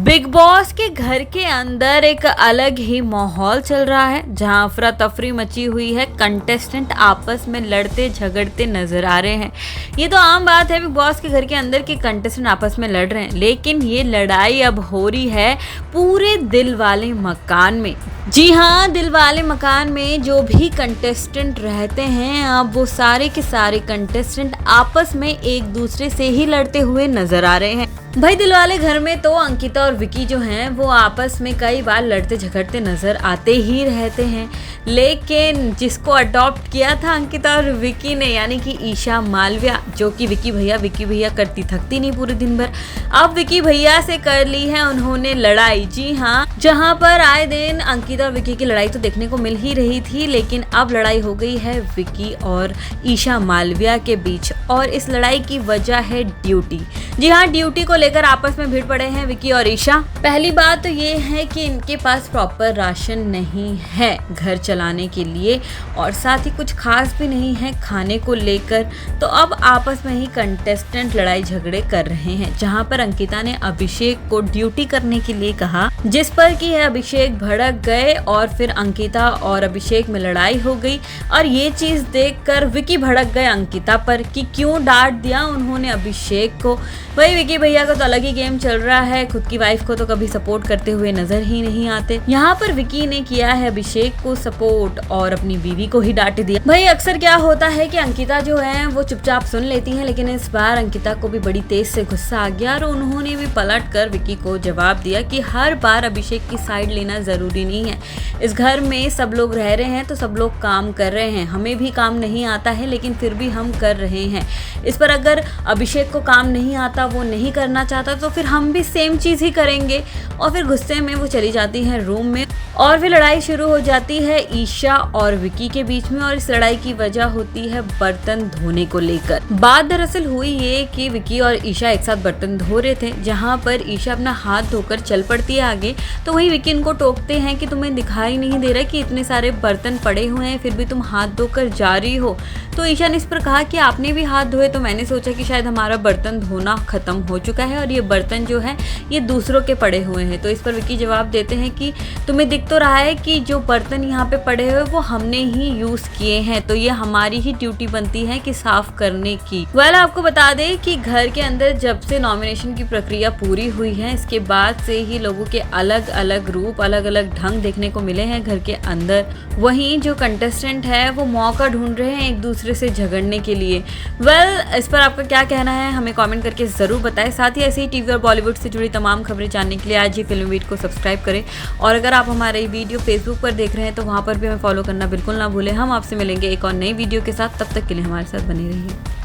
Big boss के घर के अंदर एक अलग ही माहौल चल रहा है जहां अफरा तफरी मची हुई है। कंटेस्टेंट आपस में लड़ते झगड़ते नजर आ रहे हैं। ये तो आम बात है बिग बॉस के घर के अंदर कि कंटेस्टेंट आपस में लड़ रहे हैं, लेकिन ये लड़ाई अब हो रही है पूरे दिल वाले मकान में। जी हाँ, दिल वाले मकान में जो भी कंटेस्टेंट रहते हैं, अब वो सारे के सारे कंटेस्टेंट आपस में एक दूसरे से ही लड़ते हुए नजर आ रहे हैं। भाई दिल वाले घर में तो अंकिता और विकी जो हैं वो आपस में कई बार लड़ते झगड़ते नजर आते ही रहते हैं, लेकिन जिसको अडॉप्ट किया था अंकिता और विकी ने, यानी कि ईशा मालविया, जो कि विकी भैया करती थकती नहीं पूरे दिन भर, अब विकी भैया से कर ली है उन्होंने लड़ाई। जी हाँ, जहां पर आए दिन अंकिता और विकी की लड़ाई तो देखने को मिल ही रही थी, लेकिन अब लड़ाई हो गई है विकी और ईशा मालविया के बीच, और इस लड़ाई की वजह है ड्यूटी। जी हाँ, ड्यूटी को लेकर आपस में भिड़ पड़े हैं विकी और ईशा। पहली बात तो ये है कि इनके पास प्रॉपर राशन नहीं है घर चलाने के लिए, और साथ ही कुछ खास भी नहीं है खाने को लेकर। तो अब आपस में ही कंटेस्टेंट लड़ाई झगड़े कर रहे हैं, जहां पर अंकिता ने अभिषेक को ड्यूटी करने के लिए कहा, जिस पर कि अभिषेक भड़क गए और फिर अंकिता और अभिषेक में लड़ाई हो गई। और ये चीज देखकर विकी भड़क गए अंकिता पर कि क्यों डांट दिया उन्होंने अभिषेक को। वही विकी भैया का तो अलग ही गेम चल रहा है, खुद की वाइफ को तो कभी सपोर्ट करते हुए नजर ही नहीं आते। यहाँ पर विकी ने किया है अभिषेक को सपोर्ट और अपनी बीवी को ही डांट दिया। भाई अक्सर क्या होता है कि अंकिता जो है वो चुपचाप सुन लेती है, लेकिन इस बार अंकिता को भी बड़ी तेज से गुस्सा आ गया और उन्होंने भी पलट कर विकी को जवाब दिया कि हर बार अभिषेक की साइड लेना जरूरी नहीं है। इस घर में सब लोग रह रहे हैं तो सब लोग काम कर रहे हैं, हमें भी काम नहीं आता है लेकिन फिर भी हम कर रहे हैं। इस पर अगर अभिषेक को काम नहीं आता, वो नहीं करना चाहता, तो फिर हम भी सेम चीज ही करेंगे। और फिर गुस्से में वो चली जाती है रूम में और फिर लड़ाई शुरू हो जाती है ईशा और विकी के बीच में, और इस लड़ाई की वजह होती है बर्तन धोने को लेकर। बात दरअसल हुई ये कि विकी और ईशा एक साथ बर्तन धो रहे थे, जहां पर ईशा अपना हाथ धोकर चल पड़ती है आगे, तो वहीं विकी इनको टोकते हैं कि तुम्हें दिखाई नहीं दे रहा कि इतने सारे बर्तन पड़े हुए हैं, फिर भी तुम हाथ धोकर जा रही हो। तो ईशा ने इस पर कहा कि आपने भी हाथ धोए, तो मैंने सोचा कि शायद हमारा बर्तन धोना खत्म हो चुका है और ये बर्तन जो है ये दूसरों के पड़े हुए हैं। तो इस पर विकी जवाब देते हैं कि तुम्हें दिख तो रहा है कि जो बर्तन यहाँ पे पड़े हुए वो हमने ही यूज किए हैं, तो ये हमारी ही ड्यूटी बनती है कि साफ करने की। वेल आपको बता दें कि घर के अंदर जब से नॉमिनेशन की प्रक्रिया पूरी हुई है, इसके बाद से ही लोगों के अलग अलग रूप, अलग अलग ढंग देखने को मिले हैं घर के अंदर। वहीं जो कंटेस्टेंट है वो मौका ढूंढ रहे हैं एक दूसरे से झगड़ने के लिए। वेल इस पर आपका क्या कहना है हमें कमेंट करके जरूर बताएं। साथ ही ऐसे ही टीवी और बॉलीवुड से जुड़ी तमाम खबरें जानने के लिए आज ही फिल्म बीट को सब्सक्राइब करें, और अगर आप हमारे वीडियो फेसबुक पर देख रहे हैं तो वहां पर भी हमें फॉलो करना बिल्कुल ना भूलें। हम आपसे मिलेंगे एक और नई वीडियो के साथ, तब तक के लिए हमारे साथ बने रहिए।